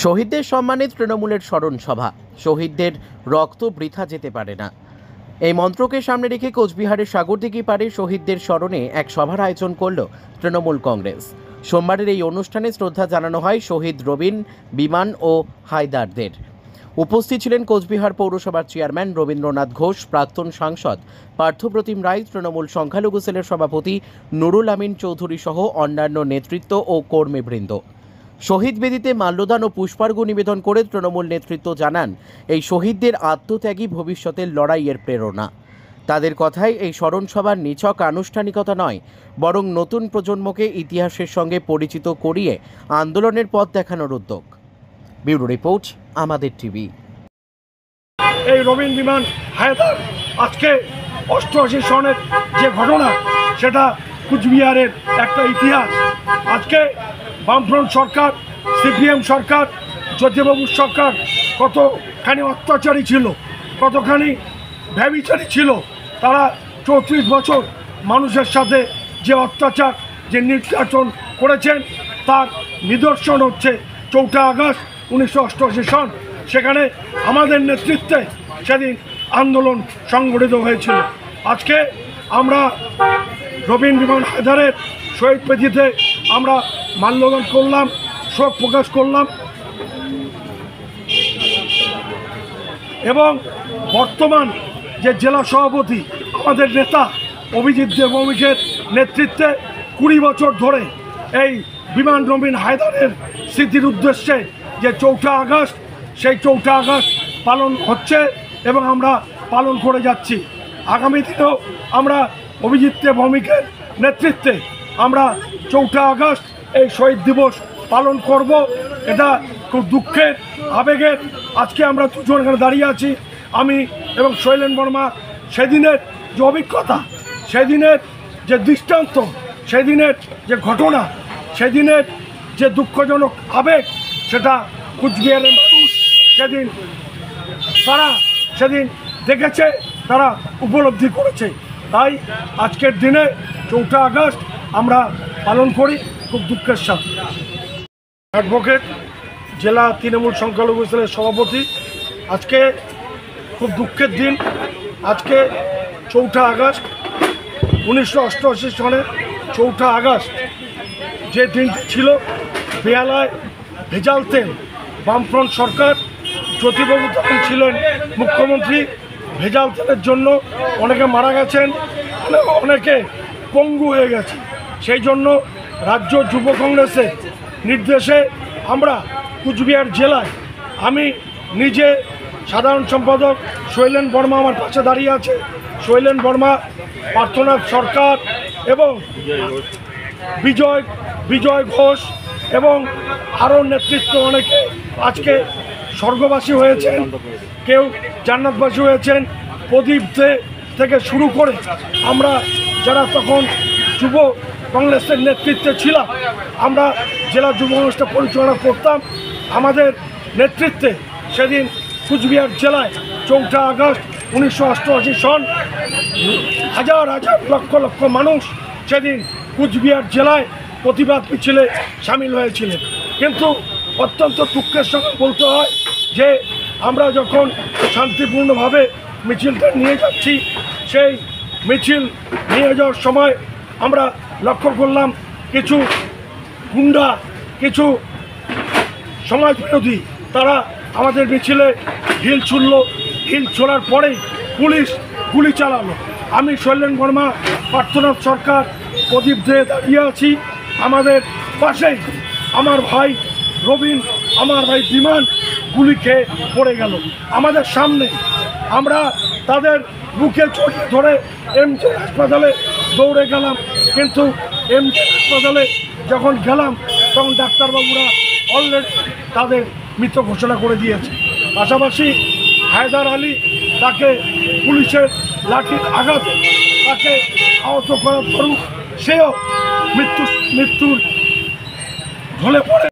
শহীদদের সম্মানে তৃণমূলের স্মরণ সভা। শহীদদের রক্ত বৃথা যেতে পারে না, এই মন্ত্রকে সামনে রেখে কোচবিহারের সাগরদিঘি পাড়ে শহীদদের স্মরণে এক সভার আয়োজন করল তৃণমূল কংগ্রেস। সোমবারের এই অনুষ্ঠানে শ্রদ্ধা জানানো হয় শহীদ রবিন, বিমান ও হায়দারদের। উপস্থিত ছিলেন কোচবিহার পৌরসভার চেয়ারম্যান রবীন্দ্রনাথ ঘোষ, প্রাক্তন সাংসদ পার্থপ্রতিম রায়, তৃণমূল সংখ্যালঘু সেলের সভাপতি নুরুল আমিন চৌধুরী সহ অন্যান্য নেতৃত্ব ও কর্মীবৃন্দ। শহীদ বেদিতে মাল্যদান ও পুষ্পার্ঘ্য নিবেদন করে তৃণমূল নেতৃত্ব জানান, এই শহীদদের আত্মত্যাগী ভবিষ্যতের লড়াইয়ের প্রেরণা। তাদের কথায় এই স্মরণ সভার নিছক আনুষ্ঠানিকতা নয়, বরং নতুন প্রজন্মকে ইতিহাসের সঙ্গে পরিচিত করিয়ে আন্দোলনের পথ দেখানোর উদ্যোগ। ব্যুরো রিপোর্ট, আমাদের টিভি। এই রবিন, বিমান, হায়দার আজকে 88 সনের যে ঘটনা, সেটা কুচবিহারের একটা ইতিহাস। আজকে বামফ্রন্ট সরকার, সিপিএম সরকার, জ্যোতিবাবুর সরকার কতখানি অত্যাচারী ছিল, কতখানি ব্যভিচারী ছিল। তারা 34 বছর মানুষের সাথে যে অত্যাচার, যে নির্যাতন করেছেন, তার নিদর্শন হচ্ছে 4 আগস্ট 1988 সন। সেখানে আমাদের নেতৃত্বে সেদিন আন্দোলন সংগঠিত হয়েছিল। আজকে আমরা রবিন, বিমান, হায়দারের শহীদ বেদিতে আমরা মাল্যদান করলাম, শোক প্রকাশ করলাম এবং বর্তমান যে জেলা সভাপতি আমাদের নেতা অভিজিৎ দেবভৌমিকের নেতৃত্বে 20 বছর ধরে এই বিমান, রবিন, হায়দারের স্মৃতির উদ্দেশ্যে যে 4 আগস্ট, সেই 4 আগস্ট পালন হচ্ছে এবং আমরা পালন করে যাচ্ছি। আগামী দিনেও আমরা অভিজিৎ দেবভৌমিকের নেতৃত্বে আমরা 4 আগস্ট এই শহীদ দিবস পালন করব। এটা খুব দুঃখের, আবেগের। আজকে আমরা দুজন এখানে দাঁড়িয়ে আছি, আমি এবং শৈলেন বর্মা। সেদিনের যে অভিজ্ঞতা, সেদিনের যে দৃষ্টান্ত, সেদিনের যে ঘটনা, সেদিনের যে দুঃখজনক আবেগ, সেটা কুচবিহারের মানুষ সেদিন দেখেছে, তারা উপলব্ধি করেছে। তাই আজকের দিনে 4 আগস্ট আমরা পালন করি খুব দুঃখের সাথে। অ্যাডভোকেট, জেলা তৃণমূল সংখ্যালঘু সেলের সভাপতি। আজকে খুব দুঃখের দিন। আজকে 4 আগস্ট 1988 সনে 4 আগস্ট যে দিনটি ছিল, বেহালায় ভেজাল তেল। বামফ্রন্ট সরকার, জ্যোতিবাবু তখন ছিলেন মুখ্যমন্ত্রী। ভেজাল তেলের জন্য অনেকে মারা গেছেন, অনেকে পঙ্গু হয়ে গেছে। সেই জন্য রাজ্য যুব কংগ্রেসের নির্দেশে আমরা কুচবিহার জেলায়, আমি নিজে সাধারণ সম্পাদক শৈলেন বর্মা আমার পাশে দাঁড়িয়ে আছে, শৈলেন বর্মা, পার্থনাথ সরকার এবং বিজয় ঘোষ এবং আরও নেতৃত্ব অনেকে আজকে স্বর্গবাসী হয়েছেন, কেউ জান্নাতবাসী হয়েছেন। প্রদীপ থেকে শুরু করে আমরা যারা তখন যুব কংগ্রেসের নেতৃত্বে ছিলাম, আমরা জেলা যুব কংগ্রেসটা পরিচালনা করতাম। আমাদের নেতৃত্বে সেদিন কুচবিহার জেলায় 4 আগস্ট 1988 সন হাজার হাজার লক্ষ লক্ষ মানুষ সেদিন কুচবিহার জেলায় প্রতিবাদ মিছিলে সামিল হয়েছিলেন। কিন্তু অত্যন্ত দুঃখের সঙ্গে বলতে হয় যে আমরা যখন শান্তিপূর্ণভাবে মিছিলটা নিয়ে যাচ্ছি, সেই মিছিল নিয়ে যাওয়ার সময় আমরা লক্ষ্য করলাম কিছু গুন্ডা, কিছু সমাজবিরোধী, তারা আমাদের মিছিলে ঢিল ছুড়ল। ঢিল ছোড়ার পরেই পুলিশ গুলি চালালো। আমি শৈলেন বর্মা, পার্থনাথ সরকার, প্রদীপ দে দাঁড়িয়ে আছি। আমাদের পাশেই আমার ভাই রবিন, আমার ভাই বিমান গুলি খেয়ে পড়ে গেল আমাদের সামনে। আমরা তাদের বুকে চড়িয়ে ধরে এমজে হাসপাতালে দৌড়ে গেলাম, কিন্তু এমজে হাসপাতালে যখন গেলাম তখন ডাক্তারবাবুরা অলরেডি তাদের মৃত ঘোষণা করে দিয়েছে। পাশাপাশি হায়দার আলী, তাকে পুলিশের লাঠির আঘাতে তাকে আহত করার পরেও সেও মৃত্যুর ঢলে পড়ে